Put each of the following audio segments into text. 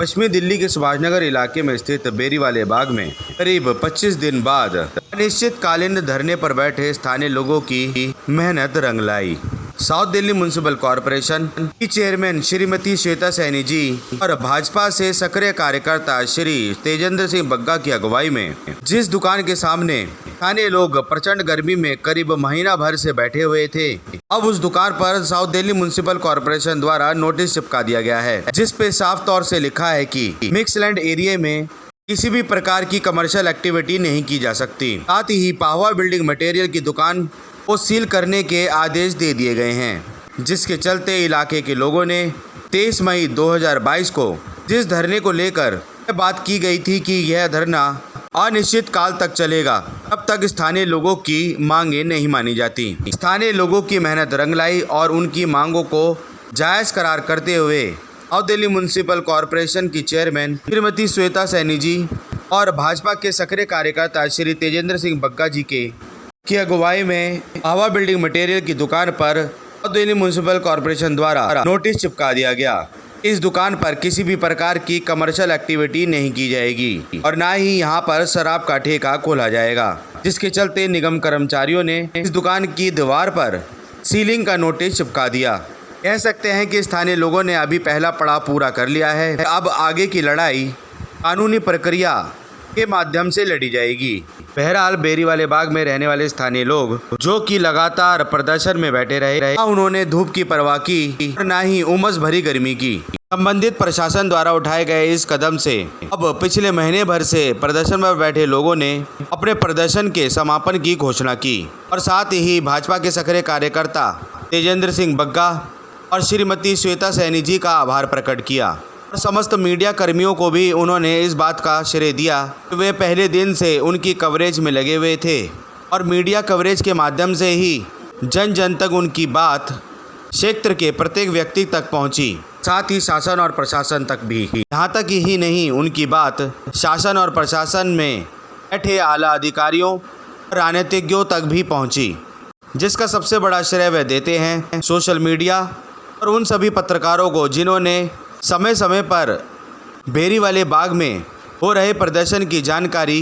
पश्चिमी दिल्ली के सुभाषनगर इलाके में स्थित बेरीवाले बाग में करीब 25 दिन बाद अनिश्चितकालीन धरने पर बैठे स्थानीय लोगों की मेहनत रंग लाई। साउथ दिल्ली म्युनिसिपल कॉरपोरेशन की चेयरमैन श्रीमती श्वेता सैनी जी और भाजपा से सक्रिय कार्यकर्ता श्री तेजेंद्र सिंह बग्गा की अगुवाई में जिस दुकान के सामने स्थानीय लोग प्रचंड गर्मी में करीब महीना भर से बैठे हुए थे, अब उस दुकान पर साउथ दिल्ली म्युनिसिपल कॉरपोरेशन द्वारा नोटिस चिपका दिया गया है, जिस पे साफ तौर से लिखा है कि मिक्सलैंड एरिया में किसी भी प्रकार की कमर्शियल एक्टिविटी नहीं की जा सकती। साथ ही पाहवा बिल्डिंग मटेरियल की दुकान को सील करने के आदेश दे दिए गए हैं, जिसके चलते इलाके के लोगों ने 23 मई 2022 को जिस धरने को लेकर बात की गई थी कि यह धरना अनिश्चित काल तक चलेगा, तब तक स्थानीय लोगों की मांगे नहीं मानी जाती। स्थानीय लोगों की मेहनत रंग लाई और उनकी मांगों को जायज़ करार करते हुए साउथ दिल्ली म्युनिसिपल कॉरपोरेशन की चेयरमैन श्रीमती श्वेता सैनी जी और भाजपा के सक्रिय कार्यकर्ता श्री तेजेंद्र सिंह बग्गा जी की अगुवाई में पाहवा बिल्डिंग मटेरियल की दुकान पर साउथ दिल्ली म्युनिसिपल कॉरपोरेशन द्वारा नोटिस चिपका दिया गया। इस दुकान पर किसी भी प्रकार की कमर्शियल एक्टिविटी नहीं की जाएगी और ना ही यहाँ पर शराब का ठेका खोला जाएगा, जिसके चलते निगम कर्मचारियों ने इस दुकान की दीवार पर सीलिंग का नोटिस चिपका दिया। कह सकते हैं कि स्थानीय लोगों ने अभी पहला पड़ाव पूरा कर लिया है, अब आगे की लड़ाई कानूनी प्रक्रिया के माध्यम से लड़ी जाएगी। बहरहाल बेरीवाले बाग में रहने वाले स्थानीय लोग जो कि लगातार प्रदर्शन में बैठे रहे, उन्होंने धूप की परवाह की और न ही उमस भरी गर्मी की। संबंधित प्रशासन द्वारा उठाए गए इस कदम से अब पिछले महीने भर से प्रदर्शन में बैठे लोगों ने अपने प्रदर्शन के समापन की घोषणा की और साथ ही भाजपा के सक्रिय कार्यकर्ता तेजेंद्र सिंह बग्गा और श्रीमती श्वेता सैनी जी का आभार प्रकट किया। और समस्त मीडिया कर्मियों को भी उन्होंने इस बात का श्रेय दिया कि वे पहले दिन से उनकी कवरेज में लगे हुए थे और मीडिया कवरेज के माध्यम से ही जन जन तक उनकी बात क्षेत्र के प्रत्येक व्यक्ति तक पहुंची, साथ ही शासन और प्रशासन तक भी। यहाँ तक ही नहीं, उनकी बात शासन और प्रशासन में बैठे आला अधिकारियों और राजनीतिज्ञों तक भी पहुंची, जिसका सबसे बड़ा श्रेय वे देते हैं सोशल मीडिया और उन सभी पत्रकारों को जिन्होंने समय समय पर बेरीवाले बाग में हो रहे प्रदर्शन की जानकारी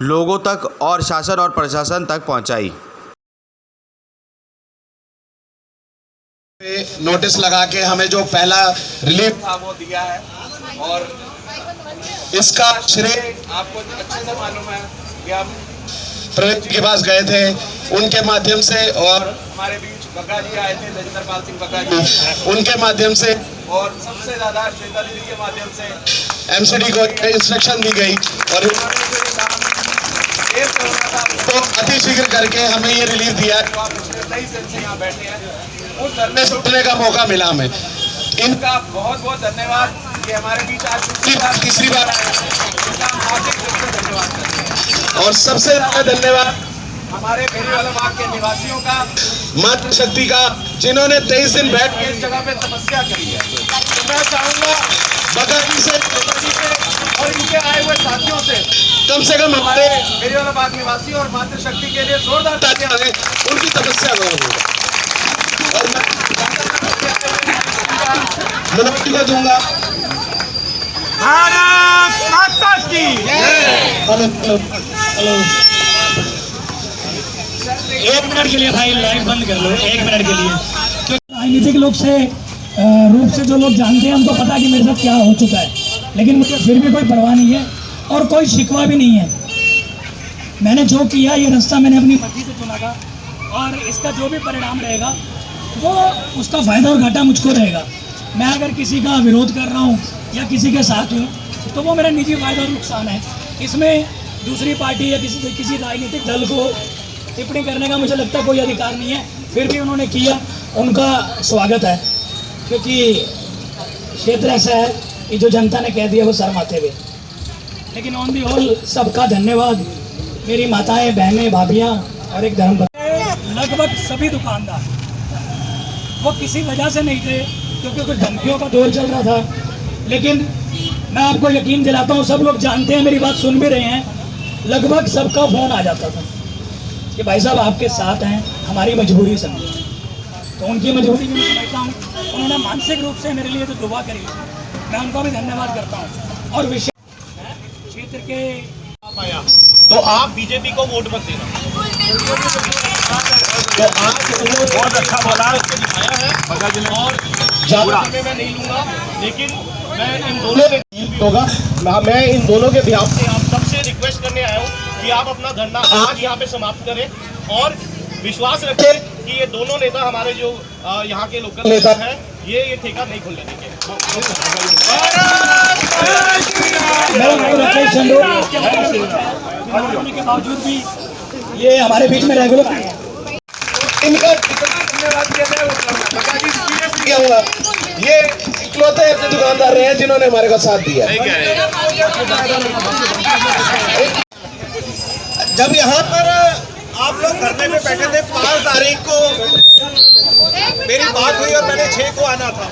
लोगों तक और शासन और प्रशासन तक पहुंचाई। नोटिस लगा के हमें जो पहला रिलीफ था वो दिया है और इसका श्रेय आपको अच्छे से मालूम है कि हम प्रवीण के पास गए थे, उनके माध्यम से और हमारे बीच बग्गा जी आए थे, तेजेंद्र पाल सिंह बग्गा जी, उनके माध्यम से और सबसे ज़्यादा श्वेता दीदी के माध्यम से एमसीडी को इंस्ट्रक्शन दी गई और तो अति शीघ्र करके हमें ये रिलीफ दिया है। आप पिछले 23 दिन से यहाँ बैठे हैं, उस धरने से उठने का मौका मिला हमें। इनका बहुत बहुत धन्यवाद कि हमारे बीच आज तीसरी बार आए, इनका हम हार्दिक रूप से धन्यवाद करते हैं। और सबसे ज़्यादा धन्यवाद हमारे बेरीवाला बाग के निवासियों का, मातृशक्ति का, जिन्होंने 23 दिन बैठ के इस जगह पे तपस्या करी है। तो मैं चाहूँगा बग्गा जी से और इनके आए हुए साथियों से कम हमारे बेरीवाला बाग निवासी और मातृशक्ति के लिए जोरदार तालियां दें, उनकी तपस्या करो। और मैं मनोज को दूंगा। भारत माता की हेलो एक मिनट के लिए भाई लाइव बंद कर लो, एक मिनट के लिए। क्योंकि राजनीतिक लोग से रूप से जो लोग जानते हैं उनको पता कि मेरे साथ क्या हो चुका है, लेकिन मुझे फिर भी कोई परवाह नहीं है और कोई शिकवा भी नहीं है। मैंने जो किया ये रास्ता मैंने अपनी मर्जी से चुना था और इसका जो भी परिणाम रहेगा वो उसका फ़ायदा और घाटा मुझको रहेगा। मैं अगर किसी का विरोध कर रहा हूँ या किसी के साथ हूँ तो वो मेरा निजी फ़ायदा और नुकसान है। इसमें दूसरी पार्टी या किसी राजनीतिक दल को टिप्पणी करने का मुझे लगता है कोई अधिकार नहीं है। फिर भी उन्होंने किया, उनका स्वागत है, क्योंकि क्षेत्र ऐसा है कि जो जनता ने कह दिया वो शर्माते हुए। लेकिन ऑन दी होल सबका धन्यवाद। मेरी माताएं, बहनें, भाभियाँ और एक धर्मपत्नी, लगभग सभी दुकानदार वो किसी वजह से नहीं थे क्योंकि कुछ धमकियों का दौर चल रहा था। लेकिन मैं आपको यकीन दिलाता हूँ, सब लोग जानते हैं, मेरी बात सुन भी रहे हैं, लगभग सबका फ़ोन आ जाता था कि भाई साहब आपके साथ हैं, हमारी मजबूरी समझो। तो उनकी मजबूरी भी मैं समझता हूँ। उन्होंने मानसिक रूप से मेरे लिए तो दुआ करी, मैं उनको भी धन्यवाद करता हूँ। और विशेष क्षेत्र के तो आप बीजेपी को वोट मत देना। तो आज उन्होंने बहुत अच्छा बोला दिखाया है और ज़्यादा समय मैं नहीं लूँगा, लेकिन मैं इन दोनों के होगा मैं इन दोनों के बिहाफ से आप सबसे रिक्वेस्ट करने आया हूँ कि आप अपना धरना आज यहाँ पे समाप्त करें और विश्वास रखें कि ये दोनों नेता हमारे जो यहाँ के लोकल नेता हैं ये ठेका नहीं खुलने देंगे। के बावजूद भी ये हमारे बीच में रेगुलर इनका धन्यवाद किया हुआ। ये इकलौते ऐसे दुकानदार रहे हैं जिन्होंने हमारे को साथ दिया। जब यहाँ पर आप लोग धरने में बैठे थे 5 तारीख को मेरी बात हुई और मैंने 6 को आना था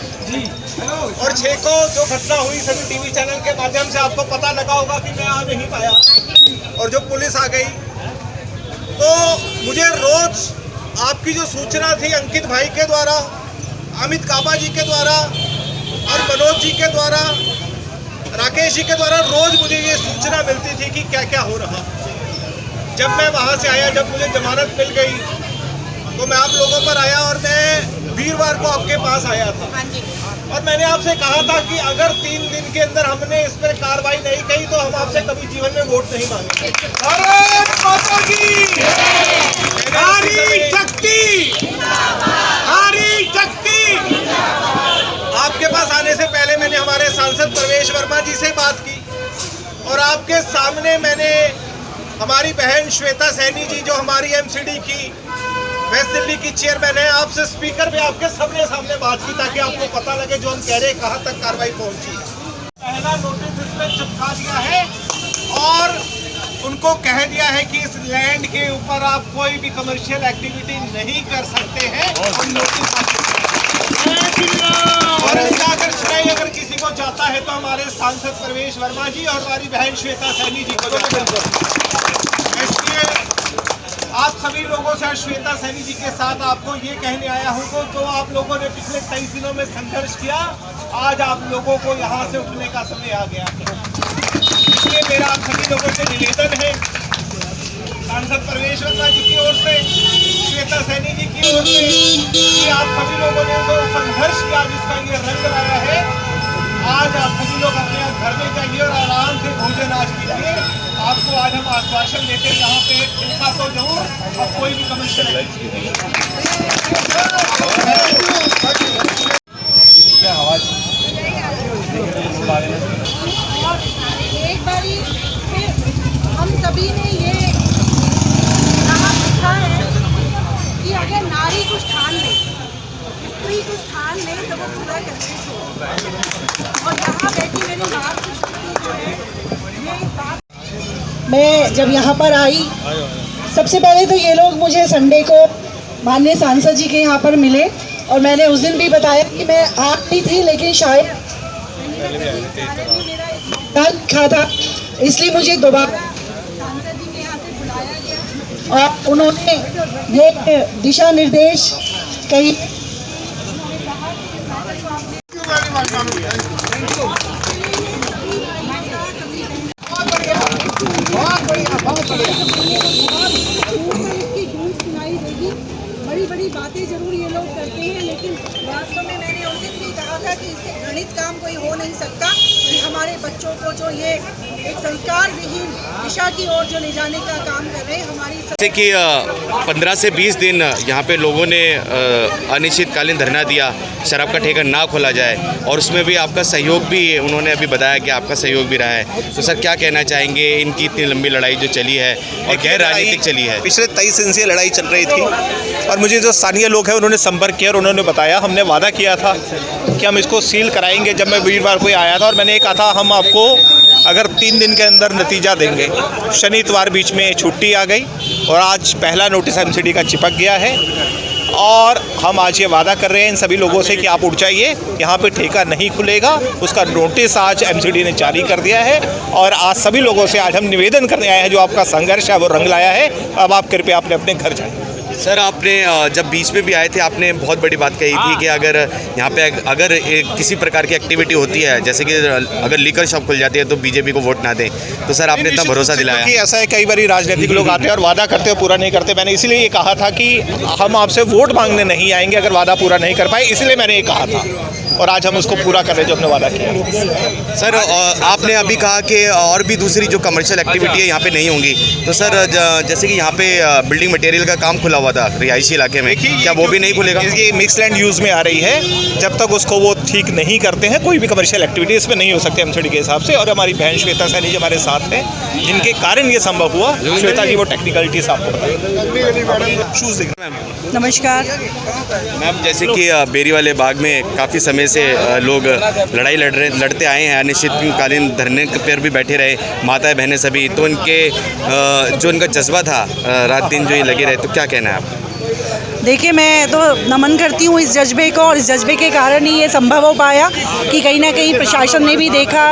और 6 को जो घटना हुई सभी टीवी चैनल के माध्यम से आपको पता लगा होगा कि मैं आ नहीं पाया और जो पुलिस आ गई तो मुझे रोज आपकी जो सूचना थी अंकित भाई के द्वारा, अमित काबा जी के द्वारा और मनोज जी के द्वारा, राकेश जी के द्वारा रोज मुझे ये सूचना मिलती थी कि क्या क्या हो रहा। जब मैं वहाँ से आया, जब मुझे जमानत मिल गई तो मैं आप लोगों पर आया और मैं वीरवार को आपके पास आया था और मैंने आपसे कहा था कि अगर 3 दिन के अंदर हमने इस पर कार्रवाई नहीं की तो हम आपसे कभी जीवन में वोट नहीं मांगेंगे। भारत माता की नारी शक्ति, नारी शक्ति। आपके पास आने से पहले मैंने हमारे सांसद प्रवेश वर्मा जी से बात की और आपके सामने मैंने हमारी बहन श्वेता सैनी जी जो हमारी एमसीडी की वेस्ट दिल्ली की चेयरमैन है, आपसे स्पीकर पे आपके सबने सामने बात की ताकि आपको पता लगे जो हम कह रहे हैं कहाँ तक कार्रवाई पहुंची। पहला नोटिस इसमें चिपका दिया है और उनको कह दिया है कि इस लैंड के ऊपर आप कोई भी कमर्शियल एक्टिविटी नहीं कर सकते हैं। हम नोटिस और इसका अगर किसी को चाहता है तो हमारे सांसद प्रवेश वर्मा जी और हमारी बहन श्वेता सैनी जी को इसलिए आप सभी लोगों से श्वेता सैनी जी के साथ आपको ये कहने आया हूँ तो आप लोगों ने पिछले 23 दिनों में संघर्ष किया, आज आप लोगों को यहाँ से उठने का समय आ गया है। इसलिए मेरा आप सभी लोगों से निवेदन है, सांसद प्रवेश वर्मा जी की ओर से, श्वेता सैनी जी की ओर से, कि आप सभी लोगों ने जो संघर्ष किया जिसका ये रंग लाया है, आज आप सभी लोग अपने घर में जाइए और आराम से भोजन आज कीजिए। आपको आज हम आश्वासन देते हैं यहाँ पे ठेका तो जरूर और कोई भी कमर्शियल एक बारी फिर हम सभी ने ये कहा लिखा है कि अगर नारी कुछ ठान ले, स्त्री कुछ ठान ले तो वो पूरा करके छोड़े। और यहाँ बैठी मेरी बात जो है ये इस बात मैं जब यहाँ पर आई सबसे पहले तो ये लोग मुझे संडे को माननीय सांसद जी के यहाँ पर मिले और मैंने उस दिन भी बताया कि मैं आ रही थी लेकिन शायद कल लिखा था इसलिए मुझे दोबारा सांसद जी के यहाँ से बुलाया गया और उन्होंने ये दिशा निर्देश कही। इसकी गूंज सुनाई देगी। बड़ी बड़ी बातें जरूर ये लोग करते हैं लेकिन वास्तव में मैंने उस दिन भी कहा था कि इससे घृणित काम कोई हो नहीं सकता कि हमारे बच्चों को जो ये एक संस्कार विहीन दिशा की ओर जो ले जाने का काम कर रहे हैं हमारी जैसे कि 15 से 20 दिन यहाँ पे लोगों ने अनिश्चितकालीन धरना दिया, शराब का ठेका ना खोला जाए और उसमें भी आपका सहयोग भी उन्होंने अभी बताया कि आपका सहयोग भी रहा है। तो सर क्या कहना चाहेंगे, इनकी इतनी लंबी लड़ाई जो चली है और गैर राजनीतिक चली है? पिछले 23 दिन से लड़ाई चल रही थी और मुझे जो स्थानीय लोग हैं उन्होंने संपर्क किया और उन्होंने बताया, हमने वादा किया था कि हम इसको सील कराएंगे। जब मैं वीरवार को आया था और मैंने कहा था हम आपको अगर 3 दिन के अंदर नतीजा देंगे। शनि इतवार बीच में छुट्टी आ गई और आज पहला नोटिस एमसीडी का चिपक गया है और हम आज ये वादा कर रहे हैं इन सभी लोगों से कि आप उठ जाइए, यहाँ पे ठेका नहीं खुलेगा। उसका नोटिस आज एमसीडी ने जारी कर दिया है और आज सभी लोगों से आज हम निवेदन करने आए हैं, जो आपका संघर्ष है वो रंग लाया है, अब आप कृपया अपने अपने घर जाएं। सर आपने जब बीच में भी आए थे आपने बहुत बड़ी बात कही थी कि अगर यहाँ पे अगर किसी प्रकार की एक्टिविटी होती है, जैसे कि अगर लीकर शॉप खुल जाती है तो बीजेपी को वोट ना दें, तो सर आपने इतना भरोसा दिलाया। कि ऐसा है, कई बार राजनीतिक लोग आते हैं और वादा करते हैं पूरा नहीं करते। मैंने इसलिए ये कहा था कि हम आपसे वोट मांगने नहीं आएंगे अगर वादा पूरा नहीं कर पाए, इसलिए मैंने ये कहा था और आज हम उसको पूरा कर रहे हैं जो हमने वादा किया। सर आपने अभी कहा कि और भी दूसरी जो कमर्शियल एक्टिविटी है यहाँ पे नहीं होंगी, तो सर जैसे कि यहाँ पे बिल्डिंग मटेरियल का काम खुला हुआ था रिहायशी इलाके में, क्या वो भी नहीं खुलेगा? ये मिक्स लैंड यूज़ में आ रही है, जब तक उसको वो ठीक नहीं करते हैं कोई भी कमर्शियल एक्टिविटी इसमें नहीं हो सकती एमसीडी के हिसाब से। और हमारी बहन श्वेता सैनी जी हमारे साथ हैं, जिनके कारण ये संभव हुआ। श्वेता जी वो टेक्निकलिटीज आपको बताएंगे। नमस्कार मैम, जैसे कि बेरी वाले बाग में काफ़ी समय से लोग लड़ाई लड़ते आए हैं, अनिश्चितकालीन धरने पर भी बैठे रहे, माताएं बहनें सभी, तो इनके जो इनका जज्बा था रात दिन जो ये लगे रहे, तो क्या कहना है आप? देखिए, मैं तो नमन करती हूँ इस जज्बे को, और इस जज्बे के कारण ही ये संभव हो पाया कि कहीं ना कहीं प्रशासन ने भी देखा,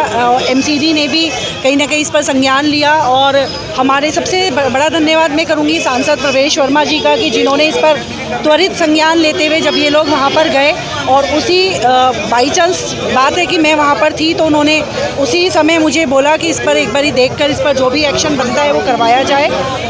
एमसीडी ने भी कहीं ना कहीं इस पर संज्ञान लिया। और हमारे सबसे बड़ा धन्यवाद मैं करूँगी सांसद प्रवेश वर्मा जी का, कि जिन्होंने इस पर त्वरित संज्ञान लेते हुए जब ये लोग वहाँ पर गए, और उसी बाई चांस बात है कि मैं वहाँ पर थी, तो उन्होंने उसी समय मुझे बोला कि इस पर एक बारी देखकर इस पर जो भी एक्शन बनता है वो करवाया जाए।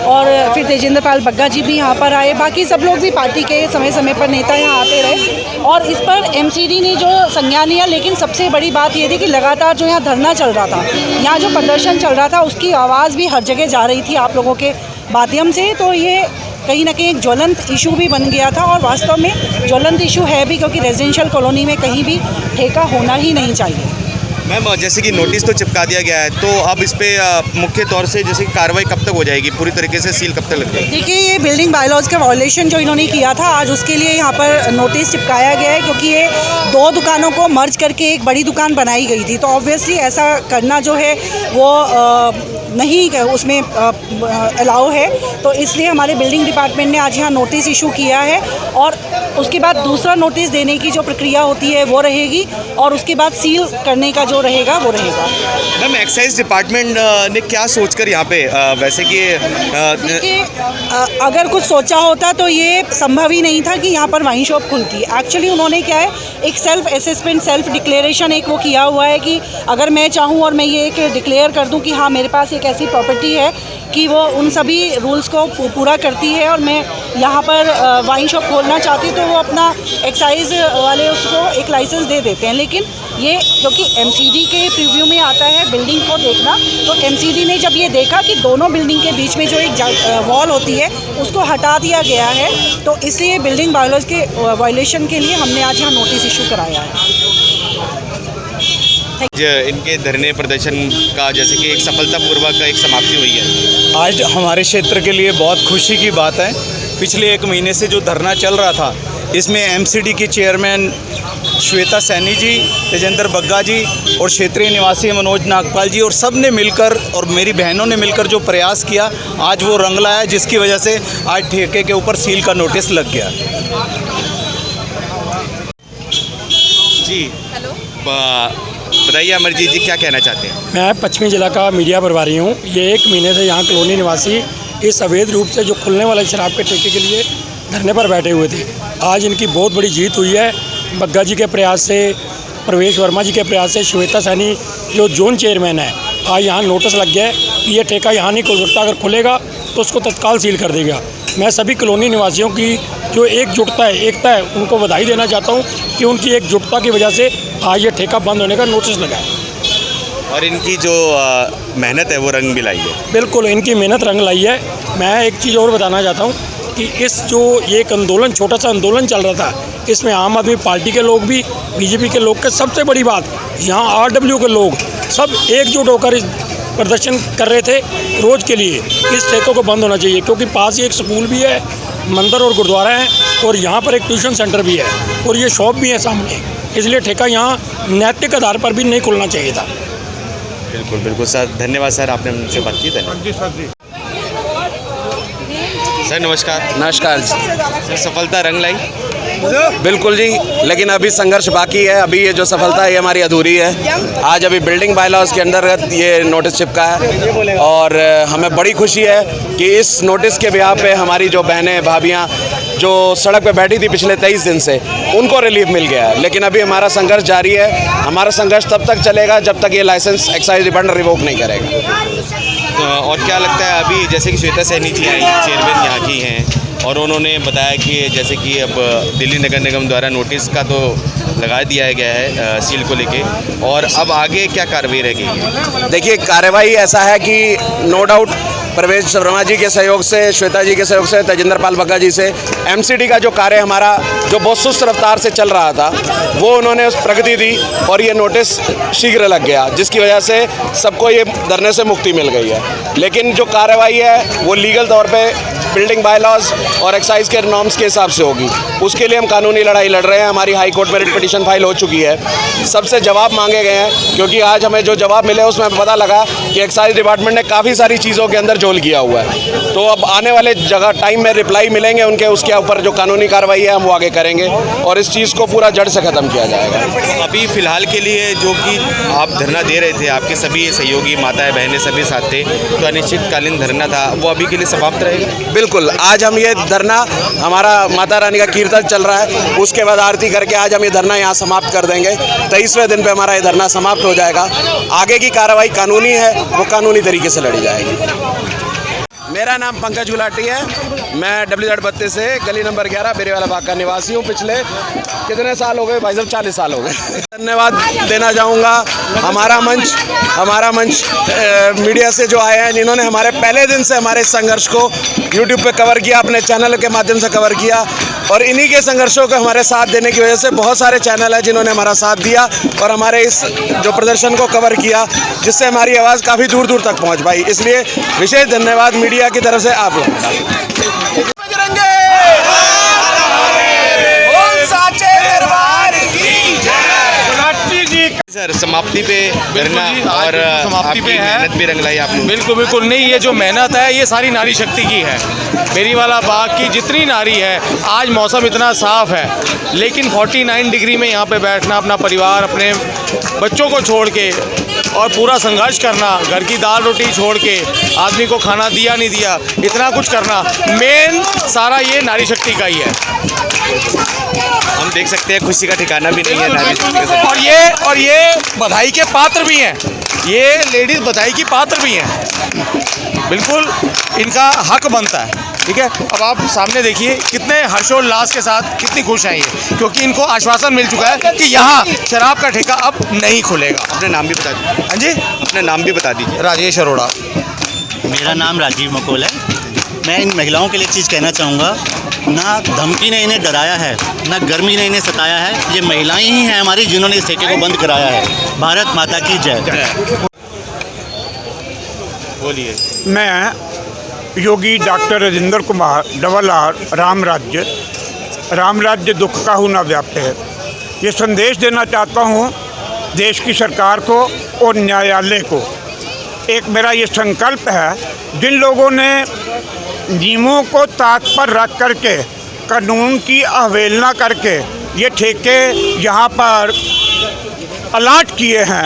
और फिर तेजेंद्र पाल बग्गा जी भी यहाँ पर आए, बाकी सब लोग भी पार्टी के समय समय पर नेता यहाँ आते रहे, और इस पर एमसीडी ने जो संज्ञान लिया। लेकिन सबसे बड़ी बात ये थी कि लगातार जो यहाँ धरना चल रहा था, यहाँ जो प्रदर्शन चल रहा था, उसकी आवाज़ भी हर जगह जा रही थी आप लोगों के माध्यम से, तो ये कहीं ना कहीं एक ज्वलंत इशू भी बन गया था। और वास्तव में ज्वलंत इशू है भी, क्योंकि रेजिडेंशियल कॉलोनी में कहीं भी ठेका होना ही नहीं चाहिए। मैम, जैसे कि नोटिस तो चिपका दिया गया है, तो अब इस पे मुख्य तौर से जैसे कि कार्रवाई कब तक हो जाएगी, पूरी तरीके से सील कब तक लग जाएगी? देखिए, ये बिल्डिंग बायलॉज का वायलेशन जो इन्होंने किया था, आज उसके लिए यहाँ पर नोटिस चिपकाया गया है, क्योंकि ये 2 दुकानों को मर्ज करके एक बड़ी दुकान बनाई गई थी। तो ऑब्वियसली ऐसा करना जो है वो नहीं उसमें अलाउ है, तो इसलिए हमारे बिल्डिंग डिपार्टमेंट ने आज यहाँ नोटिस इशू किया है। और उसके बाद दूसरा नोटिस देने की जो प्रक्रिया होती है वो रहेगी, और उसके बाद सील करने का जो रहेगा वो रहेगा। मैम, एक्साइज डिपार्टमेंट ने क्या सोचकर यहाँ पे वैसे कि देखिए, अगर कुछ सोचा होता तो ये संभव ही नहीं था कि यहाँ पर वाइन शॉप खुलती। एक्चुअली उन्होंने क्या है, एक सेल्फ असेसमेंट, सेल्फ डिक्लेरेशन एक वो किया हुआ है कि अगर मैं चाहूँ और मैं ये एक डिक्लेयर कर दूँ कि हाँ मेरे पास एक ऐसी प्रॉपर्टी है कि वो उन सभी रूल्स को पूरा करती है, और मैं यहाँ पर वाइन शॉप खोलना चाहती, तो वो अपना एक्साइज वाले उसको एक लाइसेंस दे देते हैं। लेकिन ये जो कि एमसीडी के प्रीव्यू में आता है बिल्डिंग को देखना, तो एमसीडी ने जब ये देखा कि दोनों बिल्डिंग के बीच में जो एक वॉल होती है उसको हटा दिया गया है, तो इसलिए बिल्डिंग बायलॉज के वायलेशन के लिए हमने आज यहाँ नोटिस इशू कराया है। इनके धरने प्रदर्शन का जैसे कि एक सफलतापूर्वक एक समाप्ति हुई है। आज हमारे क्षेत्र के लिए बहुत खुशी की बात है। पिछले 1 महीने से जो धरना चल रहा था, इसमें एमसीडी की चेयरमैन श्वेता सैनी जी, तेजेंद्र बग्गा जी और क्षेत्रीय निवासी मनोज नागपाल जी और सब ने मिलकर और मेरी बहनों ने मिलकर जो प्रयास किया, आज वो रंग लाया, जिसकी वजह से आज ठेके के ऊपर सील का नोटिस लग गया। जी, बताइए अमरजीत जी, क्या कहना चाहते हैं? मैं पश्चिमी जिला का मीडिया प्रभारी हूँ। ये 1 महीने से यहाँ कॉलोनी निवासी इस अवैध रूप से जो खुलने वाले शराब के ठेके के लिए धरने पर बैठे हुए थे। आज इनकी बहुत बड़ी जीत हुई है। बग्गा जी के प्रयास से, प्रवेश वर्मा जी के प्रयास से, श्वेता सैनी जो जोन चेयरमैन है, आज यहाँ नोटिस लग गया है कि ये ठेका यहाँ नहीं खुल सकता, अगर खुलेगा तो उसको तत्काल सील कर देगा। मैं सभी कॉलोनी निवासियों की जो एकजुटता है, एकता है, उनको बधाई देना चाहता हूँ कि उनकी एकजुटता की वजह से आज ये ठेका बंद होने का नोटिस लगा है। और इनकी जो मेहनत है वो रंग भी लाई है। बिल्कुल, इनकी मेहनत रंग लाई है। मैं एक चीज़ और बताना चाहता हूँ कि इस जो एक आंदोलन, छोटा सा आंदोलन चल रहा था, इसमें आम आदमी पार्टी के लोग भी, बीजेपी के लोग के, सबसे बड़ी बात यहाँ आरडब्ल्यू के लोग सब एकजुट होकर इस प्रदर्शन कर रहे थे रोज़ के लिए। इस ठेकों को बंद होना चाहिए, क्योंकि पास ही एक स्कूल भी है, मंदिर और गुरुद्वारा है, और यहाँ पर एक ट्यूशन सेंटर भी है, और ये शॉप भी है सामने। इसलिए ठेका यहाँ नैतिक आधार पर भी नहीं खुलना चाहिए था। बिल्कुल बिल्कुल सर, धन्यवाद सर, आपने मुझसे बात की। धन्यवाद सर। नमस्कार। नमस्कार। सर, सफलता रंग लाई? बिल्कुल जी, लेकिन अभी संघर्ष बाकी है। अभी ये जो सफलता है ये हमारी अधूरी है। आज अभी बिल्डिंग बायलॉज के अंतर्गत ये नोटिस चिपका है और हमें बड़ी खुशी है कि इस नोटिस के बिहार पे हमारी जो बहनें भाभियाँ जो सड़क पे बैठी थी पिछले 23 दिन से, उनको रिलीफ मिल गया है। लेकिन अभी हमारा संघर्ष जारी है। हमारा संघर्ष तब तक चलेगा जब तक ये लाइसेंस एक्साइज डिपार्टमेंट रिवोक नहीं करेगा। और क्या लगता है अभी जैसे कि श्वेता सैनी जी आई चेयरमैन यहाँ की हैं और उन्होंने बताया कि जैसे कि अब दिल्ली नगर निगम द्वारा नोटिस का तो लगा दिया गया है सील को लेके, और अब आगे क्या कार्रवाई रह गई है? देखिए, कार्रवाई ऐसा है कि नो डाउट प्रवेश वर्मा जी के सहयोग से, श्वेता जी के सहयोग से, तेजेंद्र पाल बग्गा जी से एमसीडी का जो कार्य हमारा जो बहुत सुस्त रफ्तार से चल रहा था वो उन्होंने उस प्रगति दी और ये नोटिस शीघ्र लग गया, जिसकी वजह से सबको ये धरने से मुक्ति मिल गई है। लेकिन जो कार्रवाई है वो लीगल तौर पे बिल्डिंग बायलॉज और एक्साइज के नॉर्म्स के हिसाब से होगी। उसके लिए हम कानूनी लड़ाई लड़ रहे हैं। हमारी हाई कोर्ट में रिट पिटीशन फाइल हो चुकी है। सबसे जवाब मांगे गए हैं, क्योंकि आज हमें जो जवाब मिले उसमें पता लगा कि एक्साइज डिपार्टमेंट ने काफ़ी सारी चीज़ों के अंदर जोल किया हुआ है। तो अब आने वाले जगह टाइम में रिप्लाई मिलेंगे उनके, उसके ऊपर जो कानूनी कार्रवाई है हम वो आगे करेंगे और इस चीज़ को पूरा जड़ से ख़त्म किया जाएगा। अभी फ़िलहाल के लिए जो कि आप धरना दे रहे थे, आपके सभी सहयोगी माताएं बहनें सभी साथ थे, तो अनिश्चितकालीन धरना था, वो अभी के लिए समाप्त रहेगा? बिल्कुल, आज हम ये धरना, हमारा माता रानी का कीर्तन चल रहा है, उसके बाद आरती करके आज हम ये धरना यहाँ समाप्त कर देंगे। 23वें दिन पे हमारा ये धरना समाप्त हो जाएगा। आगे की कार्रवाई कानूनी है, वो कानूनी तरीके से लड़ी जाएगी। मेरा नाम पंकज गुलाटी है। मैं WZ32 से गली नंबर 11 बेरीवाला बाग का निवासी हूँ। पिछले कितने साल हो गए भाई साहब? 40 साल हो गए। धन्यवाद देना चाहूँगा हमारा मंच मीडिया से जो आए हैं, जिन्होंने हमारे पहले दिन से हमारे संघर्ष को YouTube पे कवर किया, अपने चैनल के माध्यम से कवर किया, और इन्हीं के संघर्षों को हमारे साथ देने की वजह से बहुत सारे चैनल हैं जिन्होंने हमारा साथ दिया और हमारे इस जो प्रदर्शन को कवर किया, जिससे हमारी आवाज़ काफ़ी दूर दूर तक पहुँच पाई। इसलिए विशेष धन्यवाद मीडिया की तरफ से आप लोगों का। सर, समाप्ति पे धरना और समाप्ति पे है, मेहनत भी रंग लाई आप लोग। बिल्कुल बिल्कुल नहीं, ये जो मेहनत है ये सारी नारी शक्ति की है। बेरीवाला बाग की जितनी नारी है, आज मौसम इतना साफ है, लेकिन 49 डिग्री में यहाँ पे बैठना, अपना परिवार, अपने बच्चों को छोड़ के और पूरा संघर्ष करना, घर की दाल रोटी छोड़ के, आदमी को खाना दिया नहीं दिया, इतना कुछ करना, मेन सारा ये नारी शक्ति का ही है। हम देख सकते हैं खुशी का ठिकाना भी नहीं है नारी शक्ति के साथ। और ये बधाई के पात्र भी हैं, ये लेडीज़ बधाई की पात्र भी हैं। बिल्कुल इनका हक बनता है। ठीक है, अब आप सामने देखिए कितने हर्षोल्लास के साथ कितनी खुश हैं ये, क्योंकि इनको आश्वासन मिल चुका है कि यहाँ शराब का ठेका अब नहीं खुलेगा। अपने नाम भी बता दीजिए। हाँ जी, अपना नाम भी बता दीजिए। राजेश अरोड़ा। मेरा नाम राजीव मकोल है। मैं इन महिलाओं के लिए एक चीज़ कहना चाहूँगा, ना धमकी ने इन्हें डराया है, ना गर्मी ने इन्हें सताया है। ये महिलाएं ही हैं हमारी जिन्होंने इस ठेके को बंद कराया है। भारत माता की जय। बोलिए। मैं योगी डॉक्टर राजेंद्र कुमार RRR राम राज्य दुख का हूँ न व्याप्त है, ये संदेश देना चाहता हूँ देश की सरकार को और न्यायालय को। एक मेरा ये संकल्प है, जिन लोगों ने नियमों को ताक पर रख करके, कानून की अवहेलना करके ये ठेके यहाँ पर अलाट किए हैं,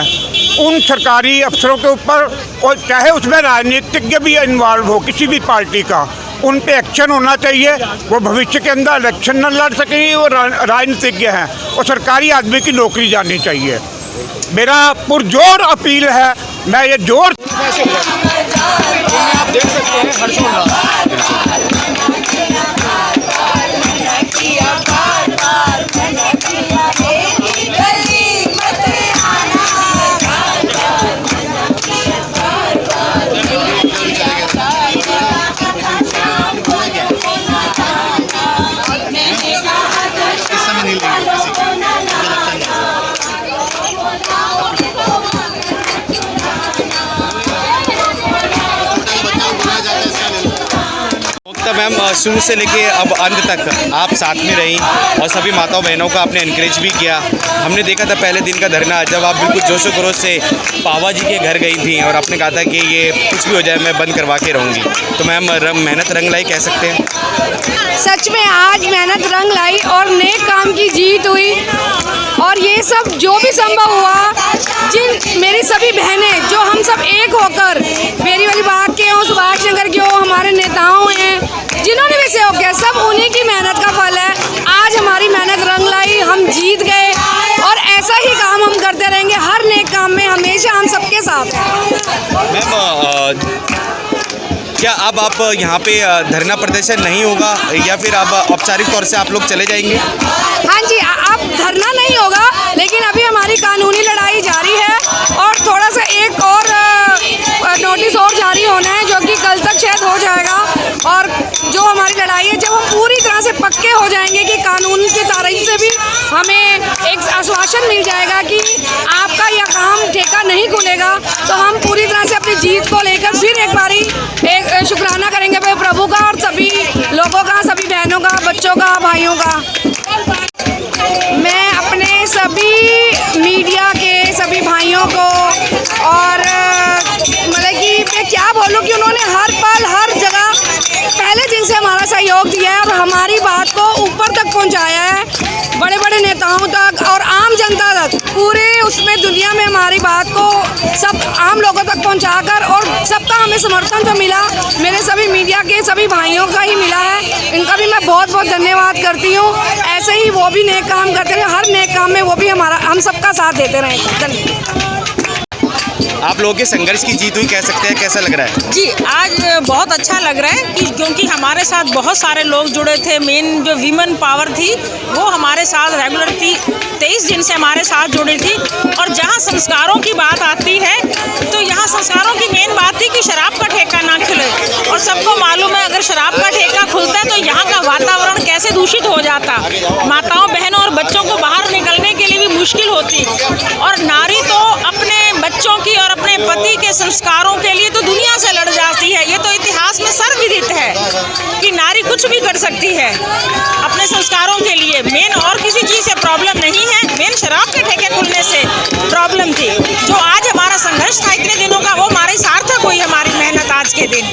उन सरकारी अफसरों के ऊपर, और चाहे उसमें राजनीतिज्ञ भी इन्वॉल्व हो किसी भी पार्टी का, उन पे एक्शन होना चाहिए। वो भविष्य के अंदर इलेक्शन न लड़ सकें, वो राजनीतिज्ञ हैं, और सरकारी आदमी की नौकरी जानी चाहिए। मेरा पुरजोर अपील है, मैं ये जोर आप देख सकते हैं हर्षोल्लास। लगता है मैम शुरू से लेके अब अंत तक आप साथ में रहीं और सभी माताओं बहनों को आपने इनकरेज भी किया। हमने देखा था पहले दिन का धरना जब आप बिल्कुल जोशो खरोश से पावा जी के घर गई थी और आपने कहा था कि ये कुछ भी हो जाए मैं बंद करवा के रहूँगी। तो मैम मेहनत रंग लाई कह सकते हैं। सच में आज मेहनत रंग लाई और नेक काम की जीत हुई और ये सब जो भी संभव हुआ, जिन मेरी सभी बहनें जो हम सब एक होकर बेरी वाली बाग के हों, सुभाष नगर के हों, हमारे नेताओं हैं जिन्होंने भी सहयोग किया, सब उन्हीं की मेहनत का फल है। आज हमारी मेहनत रंग लाई, हम जीत गए और ऐसा ही काम हम करते रहेंगे। हर नेक काम में हमेशा हम सबके साथ हैं। मैम क्या अब आप यहाँ पे धरना प्रदर्शन नहीं होगा या फिर अब औपचारिक तौर से आप लोग चले जाएंगे? हाँ जी, अब धरना नहीं होगा लेकिन अभी हमारी कानूनी लड़ाई जारी है और थोड़ा सा एक और नोटिस और जारी होना है जो कि कल तक शायद हो जाएगा। और जो हमारी लड़ाई है, जब हम पूरी तरह से पक्के हो जाएंगे कि कानून की तारीफ से भी हमें एक आश्वासन मिल जाएगा कि आपका यह काम ठेका नहीं खुलेगा, तो हम पूरी तरह से अपनी जीत को लेकर फिर एक बारी एक शुक्राना करेंगे प्रभु का और सभी लोगों का, सभी बहनों का, बच्चों का, भाइयों का। मैं अपने सभी मीडिया के सभी भाइयों को और मतलब कि मैं क्या बोलूँ कि उन्होंने हर पल हर जगह पहले दिन से हमारा सहयोग दिया है और हमारी बात को ऊपर तक पहुंचाया है, बड़े बड़े नेताओं तक और आम जनता तक, पूरे उसमें दुनिया में हमारी बात को सब आम लोगों तक पहुंचाकर, और सबका हमें समर्थन जो मिला मेरे सभी मीडिया के सभी भाइयों का ही मिला है। इनका भी मैं बहुत बहुत धन्यवाद करती हूँ। ऐसे ही वो भी नेक काम करते रहे, हर नेक काम में वो भी हम सबका साथ देते रहे। धन्यवाद। आप लोगों के संघर्ष की जीत हुई कह सकते हैं, कैसा लग रहा है? जी, आज बहुत अच्छा लग रहा है कि क्योंकि हमारे साथ बहुत सारे लोग जुड़े थे। मेन जो वीमेन पावर थी वो हमारे साथ रेगुलर थी, 23 दिन से हमारे साथ जुड़ी थी। और जहां संस्कारों की बात आती है तो यहाँ संस्कारों की मेन बात थी कि शराब का ठेका ना खुले, और सबको मालूम है अगर शराब का ठेका खुलता है तो यहाँ का वातावरण कैसे दूषित हो जाता, माताओं बहनों और बच्चों को बाहर निकलने के लिए भी मुश्किल होती। और नारी तो अपने बच्चों की और अपने पति के संस्कारों के लिए तो दुनिया से लड़ जाती है। ये तो इतिहास में सर्वविदित है कि नारी कुछ भी कर सकती है अपने संस्कारों के लिए। मेन और किसी चीज़ से प्रॉब्लम नहीं है, मेन शराब के ठेके खुलने से प्रॉब्लम थी। जो आज हमारा संघर्ष था इतने दिनों का, वो हमारी सार्थक हुई, हमारी मेहनत आज के दिन।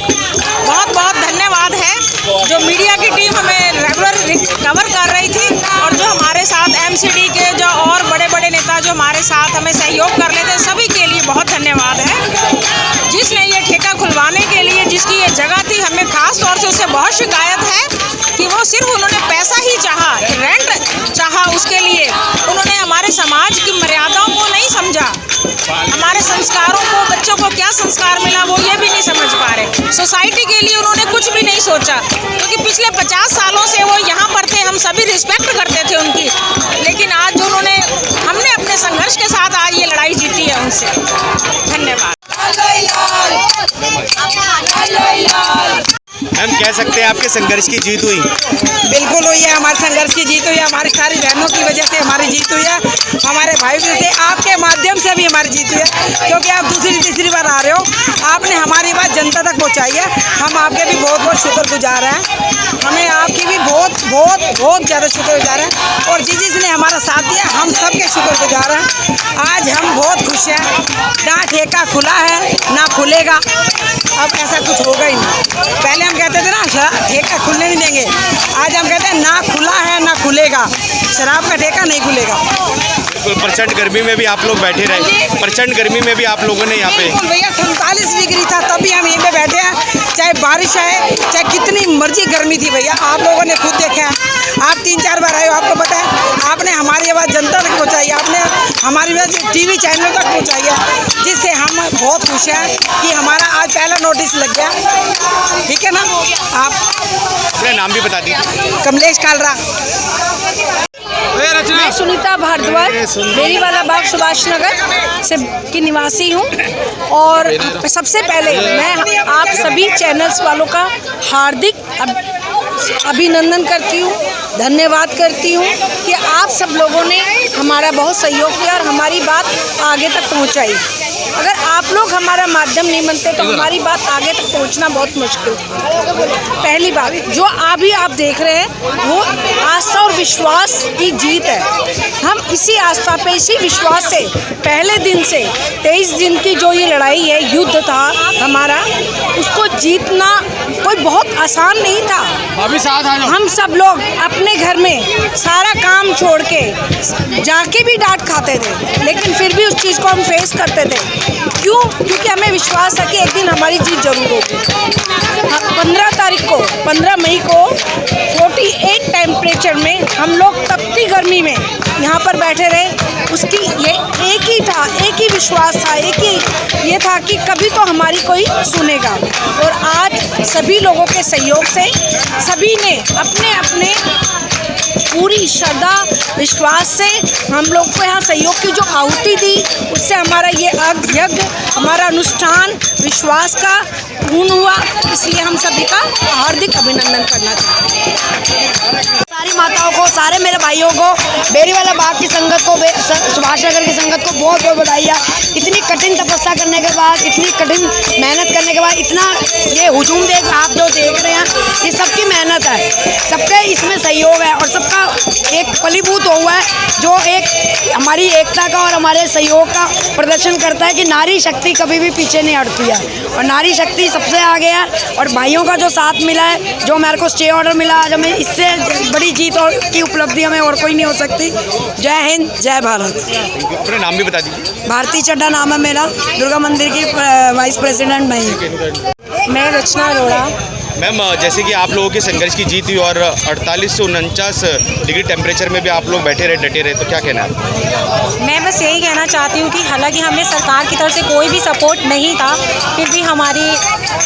बहुत बहुत धन्यवाद है जो मीडिया की टीम हमें रेगुलर कवर कर रही थी, और जो हमारे साथ एमसीडी के जो और बड़े बड़े नेता जो हमारे साथ हमें सहयोग कर लेते, सभी के लिए बहुत धन्यवाद है। जिसने ये ठेका खुलवाने के लिए जिसकी ये जगह थी, हमें खास तौर से उससे बहुत शिकायत है कि वो सिर्फ उन्होंने पैसा ही चाहा, रेंट चाहा, उसके लिए उन्होंने हमारे समाज की मर्यादाओं को नहीं समझा, हमारे संस्कारों को, बच्चों को क्या संस्कार मिला वो ये भी नहीं समझ पा रहे। सोसाइटी के लिए उन्होंने कुछ भी नहीं सोचा, क्योंकि पिछले 50 सालों से वो यहाँ पर थे, हम सभी रिस्पेक्ट करते थे उनकी, लेकिन आज उन्होंने, हमने अपने संघर्ष के साथ आज ये लड़ाई जीती है उनसे। धन्यवाद। हम कह सकते हैं आपके संघर्ष की जीत हुई? बिल्कुल हुई है, हमारे संघर्ष की जीत हुई है, हमारी सारी बहनों की वजह से हमारी जीत हुई है, हमारे भाई से, आपके माध्यम से भी हमारी जीत हुई है, क्योंकि आप दूसरी तीसरी बार आ रहे हो, आपने हमारी बात जनता तक पहुंचाई है। हम आपके भी बहुत बहुत शुक्रगुजार हैं, हमें आपकी भी बहुत बहुत बहुत ज़्यादा शुक्रगुजार हैं, और जिसने हमारा साथ दिया हम सबके शुक्रगुजार हैं। आज हम बहुत खुश हैं, ना ठेका खुला है ना खुलेगा, अब ऐसा कुछ होगा ही नहीं। पहले हम कहते थे ना ठेका खुलने नहीं देंगे, आज हम कहते हैं ना खुला है ना खुलेगा, शराब का ठेका नहीं खुलेगा। प्रचंड गर्मी में भी आप लोग बैठे रहे, प्रचंड गर्मी में भी आप लोगों ने यहाँ पे, भैया 47 डिग्री था तब भी हम यहीं पे बैठे हैं, चाहे बारिश आए चाहे कितनी मर्जी गर्मी थी भैया, आप लोगों ने खुद देखा है, आप 3-4 बार आए हो, आपको पता है, आपने हमारी आवाज़ जनता तक पहुँचाई, आपने हमारी आवाज़ टीवी चैनलों तक पहुँचाई है, जिससे हम बहुत खुश हैं कि हमारा आज पहला नोटिस लग गया। ठीक है ना, आप अपना नाम भी बता दीजिए। कमलेश कालरा। मैं सुनीता भारद्वाज, बेरी वाला बाग सुभाष नगर से की निवासी हूँ, और सबसे पहले मैं आप सभी चैनल्स वालों का हार्दिक अभिनंदन करती हूँ धन्यवाद करती हूँ कि आप सब लोगों ने हमारा बहुत सहयोग किया और हमारी बात आगे तक पहुँचाई। अगर आप लोग हमारा माध्यम नहीं बनते तो हमारी बात आगे तक पहुंचना बहुत मुश्किल। पहली बात जो अभी आप देख रहे हैं वो आस्था और विश्वास की जीत है। हम इसी आस्था पे, इसी विश्वास से पहले दिन से 23 दिन की जो ये लड़ाई है, युद्ध था हमारा, उसको जीतना कोई बहुत आसान नहीं था। अभी साथ आ जाओ। हम सब लोग अपने घर में सारा काम छोड़ के जाके भी डांट खाते थे, लेकिन फिर भी उस चीज़ को हम फेस करते थे। क्यों? क्योंकि हमें विश्वास है कि एक दिन हमारी जीत जरूर होगी। 15 मई को 48 टेम्परेचर में हम लोग तपती गर्मी में यहाँ पर बैठे रहे। उसकी ये एक ही विश्वास था, एक ही ये था कि कभी तो हमारी कोई सुनेगा। और आज सभी लोगों के सहयोग से सभी ने अपने अपने पूरी श्रद्धा विश्वास से हम लोग को यहाँ सहयोग की जो आहुति दी, उससे हमारा ये यज्ञ, हमारा अनुष्ठान विश्वास का पूर्ण हुआ। इसलिए हम सभी का हार्दिक अभिनंदन करना चाहते हैं। सारी माताओं को, सारे मेरे भाइयों को, बेरीवाला बाग की संगत को, सुभाष नगर की संगत को बहुत बहुत बधाइयाँ। इतनी कठिन तपस्या करने के बाद, इतनी कठिन मेहनत करने के बाद, इतना ये हुजूम आप जो देख रहे हैं, ये सबकी मेहनत है, सबके इसमें सहयोग है और सबका एक फलीभूत हुआ है, जो एक हमारी एकता का और हमारे सहयोग का प्रदर्शन करता है कि नारी शक्ति कभी भी पीछे नहीं हटती है और नारी शक्ति सबसे आगे है। और भाइयों का जो साथ मिला है, जो मेरे को स्टे ऑर्डर मिला, आज हमें इससे बड़ी जीत और की उपलब्धि हमें और कोई नहीं हो सकती। जय हिंद, जय भारत। अपना नाम भी बता दीजिए। भारती चड्ढा नाम है मेरा, दुर्गा मंदिर की वाइस प्रेसिडेंट मैं रचना अरोड़ा। मैम, जैसे कि आप लोगों के संघर्ष की जीत हुई और 48 से 49 डिग्री टेम्परेचर में भी आप लोग बैठे रहे, डटे रहे, तो क्या कहना है? मैं बस यही कहना चाहती हूँ कि हालांकि हमें सरकार की तरफ से कोई भी सपोर्ट नहीं था, फिर भी हमारी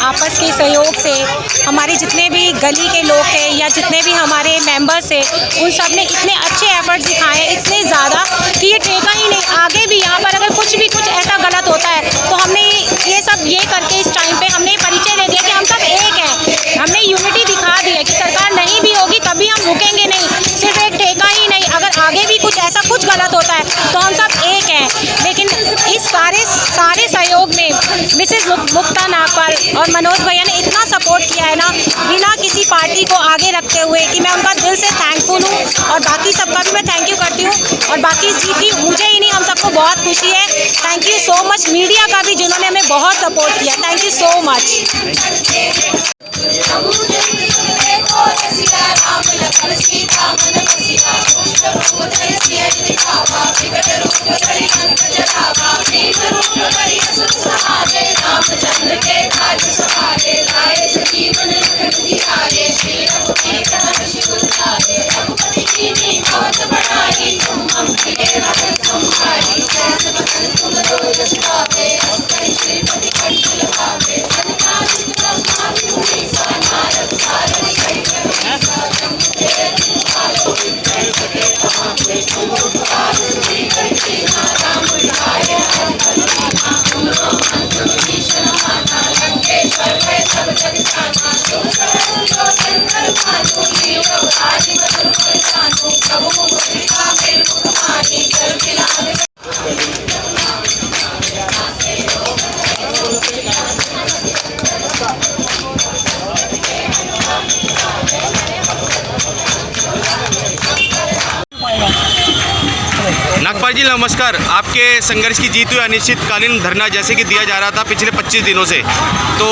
आपस के सहयोग से हमारे जितने भी गली के लोग थे या जितने भी हमारे मेंबर्स थे, उन सब ने इतने अच्छे एफर्ट्स दिखाए, इतने ज़्यादा कि ये ठेका ही नहीं। आगे भी यहाँ पर अगर कुछ ऐसा गलत होता है तो हमने ये सब ये करके इस टाइम पे हमने परिचय दे दिया कि हम सब एक हैं। हमने यूनिटी दिखा दी है कि सरकार नहीं भी होगी तभी हम रुकेंगे नहीं। सिर्फ एक ठेका ही नहीं, अगर आगे भी कुछ गलत होता है तो हम सब एक हैं। लेकिन इस सारे सहयोग में मिसेस मुक्ता नागपाल और मनोज भैया ने इतना सपोर्ट किया है ना, बिना किसी पार्टी को आगे रखते हुए, कि मैं उनका दिल से थैंकफुल हूँ। और बाकी सबका भी मैं थैंक यू करती हूँ। और बाकी इस जीत की मुझे ही नहीं, हम सबको बहुत खुशी है। Thank you so much media का भी, जिन्होंने हमें बहुत सपोर्ट किया। Thank you so much. Nagpal ji नमस्कार। आपके संघर्ष की जीत हुई अनिश्चितकालीन धरना जैसे कि दिया जा रहा था पिछले 25 दिनों से, तो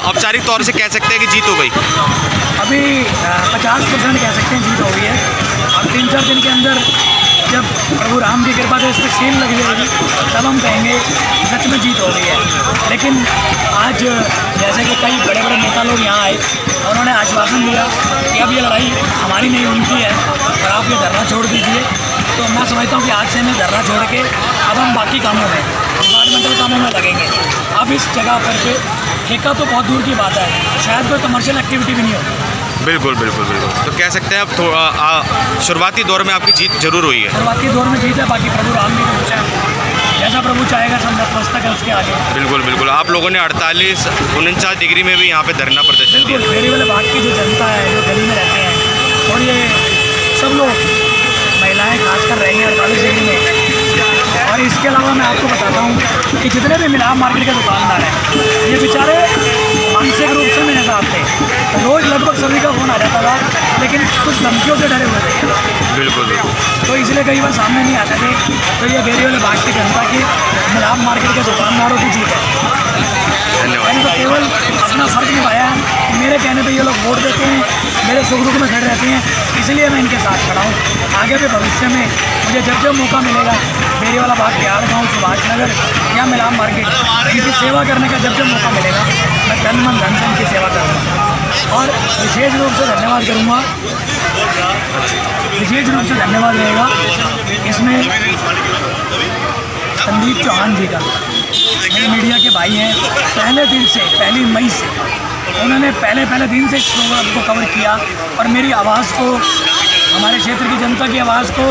औपचारिक तौर से कह सकते हैं कि जीत हो गई? अभी 50% कह सकते हैं जीत हो गई है। अब 3-4 दिन के अंदर जब प्रभु राम की कृपा से इस पर सील लग जाएगी तब हम कहेंगे सच में जीत हो गई है। लेकिन आज जैसे कि कई बड़े बड़े नेता लोग यहाँ आए, उन्होंने आश्वासन दिया कि अब ये लड़ाई हमारी नहीं उनकी है और आप ये धरना छोड़ दीजिए। तो मैं समझता हूँ कि आज से हमें धरना छोड़ के अब हम बाकी कामों में, डिपार्टमेंटल कामों में लगेंगे। अब इस जगह पर पे ठेका तो बहुत दूर की बात है, शायद कोई कमर्शियल एक्टिविटी भी नहीं होती। बिल्कुल बिल्कुल बिल्कुल। तो कह सकते हैं अब शुरुआती दौर में आपकी जीत जरूर हुई है। शुरुआती दौर में जीत है, बाकी प्रभु राम की कृपा, जैसा प्रभु चाहेगा सब नतमस्तक है उसके आगे। बिल्कुल बिल्कुल। आप लोगों ने 48-49 डिग्री में भी यहाँ पे धरना प्रदर्शन दिया। बेरीवाला बाग की जो जनता है, जो गली में रहते हैं, और ये सब लोग महिलाएं खासकर रहेंगे 48 डिग्री में। और इसके अलावा मैं आपको बताता हूँ कि जितने भी मिलाप मार्केट के दुकानदार हैं ये बेचारे मानसिक रूप से मेरे साथ थे। रोज़ लगभग सभी का फ़ोन आ जाता था, लेकिन कुछ धमकियों से डरे हुए थे। बिल्कुल तो इसलिए कई बार सामने नहीं आते थे। तो ये बेरी वाले बाग की जनता की मिलाप मार्केट के दुकानदारों की जीत है। मैंने तो केवल अपना फर्ज निभाया है। मेरे कहने पे ये लोग वोट देते हैं, मेरे सुख दुख में खड़े रहते हैं, इसलिए मैं इनके साथ खड़ा हूँ। आगे भी भविष्य में मुझे जब जब मौका मिलेगा बेरी वाला बाग, बिहार गाँव, सुभाष नगर या मिलाप मार्केट, इनकी सेवा करने का जब जब मौका मिलेगा मैं तन मन धन से इनकी सेवा करूँगा। और विशेष रूप से धन्यवाद करूँगा, विशेष रूप से धन्यवाद रहेगा इसमें संदीप चौहान जी का। मेरे मीडिया के भाई हैं, पहले दिन से, पहली मई से उन्होंने पहले दिन से इस प्रोग्राम को कवर किया और मेरी आवाज़ को, हमारे क्षेत्र की जनता की आवाज़ को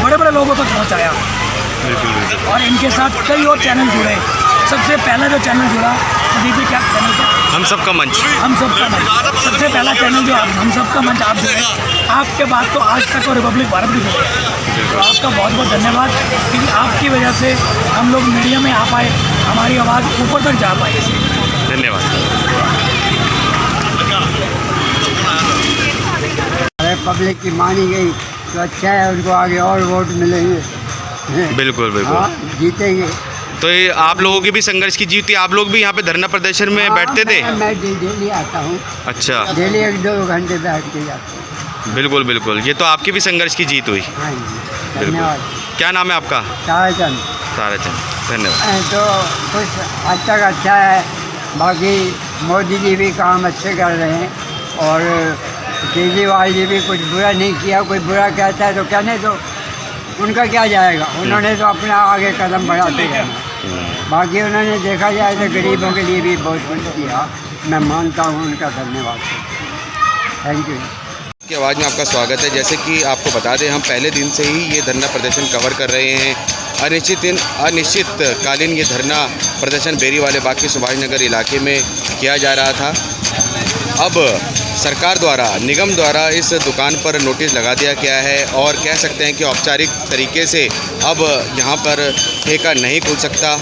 बड़े बड़े लोगों तक पहुंचाया। और इनके साथ कई और चैनल जुड़े। सबसे पहला जो चैनल जुड़ा, दीदी क्या चैनल था? हम सबका मंच। हम सबका मंच सबसे पहला चैनल जो हम सबका मंच आप जुड़े। आपके बाद तो आज तक और रिपब्लिक भारत भी जुड़े। तो आपका बहुत बहुत धन्यवाद, क्योंकि आपकी वजह से हम लोग मीडिया में आ पाए, हमारी आवाज़ ऊपर तक जा पाई। धन्यवाद। पब्लिक की मानी गई तो अच्छा है, उनको आगे और वोट मिलेंगे। बिल्कुल बिल्कुल। हाँ, जीतेंगे। तो ये आप लोगों की भी संघर्ष की जीत थी। आप लोग भी यहाँ पे धरना प्रदर्शन में बैठते थे? मैं डेली आता हूँ। अच्छा, डेली 1-2 घंटे बैठ के जाता हूँ। बिल्कुल बिल्कुल। ये तो आपकी भी संघर्ष की जीत हुई। हाँ जी, बिल्कुल। धन्यवाद। क्या नाम है आपका? ताराचंद। ताराचंद, धन्यवाद। तो कुछ हद तक अच्छा है, बाकी मोदी जी भी काम अच्छे कर रहे हैं और केजरीवाल जी भी कुछ बुरा नहीं किया। कोई बुरा कहता है तो कहने दो, उनका क्या जाएगा, उन्होंने तो अपना आगे कदम बढ़ाते गए। बाकी उन्होंने देखा जाए तो गरीबों के लिए भी बहुत कुछ किया। मैं मानता हूँ उनका धन्यवाद। Thank you. की आवाज़ में आपका स्वागत है। जैसे कि आपको बता दें, हम पहले दिन से ही ये धरना प्रदर्शन कवर कर रहे हैं। अनिश्चितकालीन ये धरना प्रदर्शन बेरी वाले बाग के सुभाष नगर इलाके में किया जा रहा था। अब सरकार द्वारा, निगम द्वारा इस दुकान पर नोटिस लगा दिया गया है और कह सकते हैं कि औपचारिक तरीके से अब यहाँ पर ठेका नहीं खुल सकता।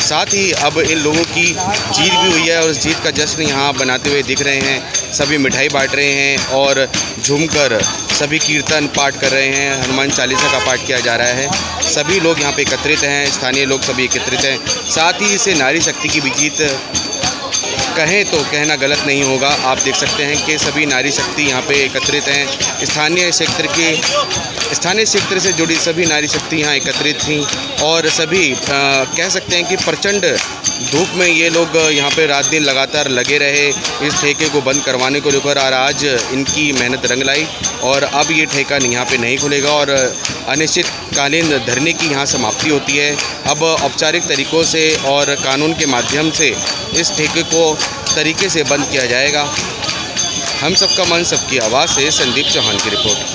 साथ ही अब इन लोगों की जीत भी हुई है और उस जीत का जश्न यहाँ बनाते हुए दिख रहे हैं। सभी मिठाई बांट रहे हैं और झूमकर सभी कीर्तन पाठ कर रहे हैं। हनुमान चालीसा का पाठ किया जा रहा है। सभी लोग यहाँ पे एकत्रित हैं, स्थानीय लोग सभी एकत्रित हैं। साथ ही इसे नारी शक्ति की भी जीत कहें तो कहना गलत नहीं होगा। आप देख सकते हैं कि सभी नारी शक्ति यहाँ पे एकत्रित हैं। स्थानीय क्षेत्र से जुड़ी सभी नारी शक्ति यहाँ एकत्रित थीं और सभी कह सकते हैं कि प्रचंड धूप में ये लोग यहाँ पे रात दिन लगातार लगे रहे इस ठेके को बंद करवाने को लेकर। और आज इनकी मेहनत रंग लाई और अब ये ठेका यहाँ पे नहीं खुलेगा और अनिश्चितकालीन धरने की यहाँ समाप्ति होती है। अब औपचारिक तरीक़ों से और कानून के माध्यम से इस ठेके को तरीके से बंद किया जाएगा। हम सबका मन, सबकी आवाज़ से संदीप चौहान की रिपोर्ट।